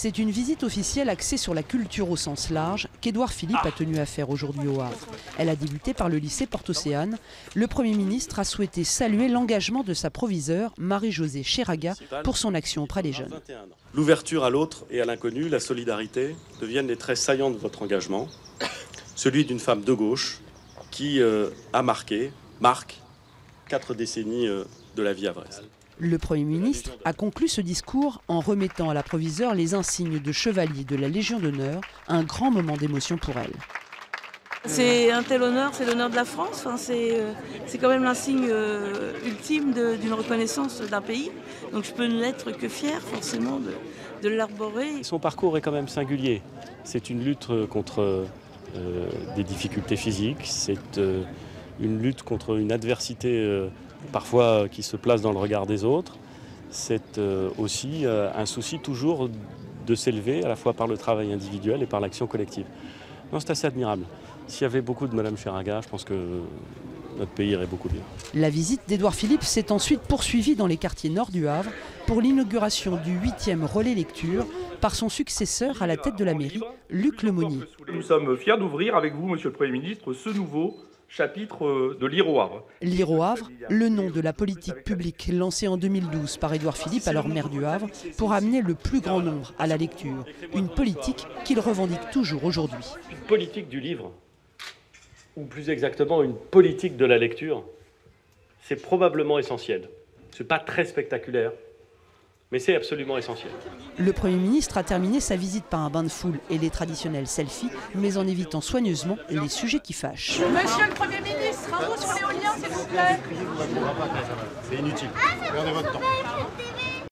C'est une visite officielle axée sur la culture au sens large qu'Édouard Philippe a tenu à faire aujourd'hui au Havre. Elle a débuté par le lycée Porte-Océane. Le Premier ministre a souhaité saluer l'engagement de sa proviseure, Marie-Josée Cheraga, pour son action auprès des jeunes. L'ouverture à l'autre et à l'inconnu, la solidarité, deviennent les traits saillants de votre engagement. Celui d'une femme de gauche qui marque 4 décennies de la vie havraise. Le Premier ministre a conclu ce discours en remettant à la proviseure les insignes de chevalier de la Légion d'honneur, un grand moment d'émotion pour elle. C'est un tel honneur, c'est l'honneur de la France, enfin, c'est quand même l'insigne ultime d'une reconnaissance d'un pays. Donc je peux n'être que fière forcément de l'arborer. Son parcours est quand même singulier. C'est une lutte contre des difficultés physiques, c'est une lutte contre une adversité parfois qui se place dans le regard des autres. C'est aussi un souci toujours de s'élever à la fois par le travail individuel et par l'action collective. Non, c'est assez admirable. S'il y avait beaucoup de Madame Cheraga, je pense que notre pays irait beaucoup mieux. La visite d'Édouard Philippe s'est ensuite poursuivie dans les quartiers nord du Havre pour l'inauguration du 8e relais lecture par son successeur à la tête de la mairie, Luc Lemonnier. Nous sommes fiers d'ouvrir avec vous, Monsieur le Premier ministre, ce nouveau chapitre de Lire au Havre. Lire au Havre, le nom de la politique publique lancée en 2012 par Édouard Philippe, alors maire du Havre, pour amener le plus grand nombre à la lecture. Une politique qu'il revendique toujours aujourd'hui. Une politique du livre, ou plus exactement une politique de la lecture, c'est probablement essentiel. Ce n'est pas très spectaculaire, mais c'est absolument essentiel. Le Premier ministre a terminé sa visite par un bain de foule et les traditionnels selfies, mais en évitant soigneusement les sujets qui fâchent. Monsieur le Premier ministre, un mot sur l'éolien, s'il vous plaît. C'est inutile. Perdez votre temps.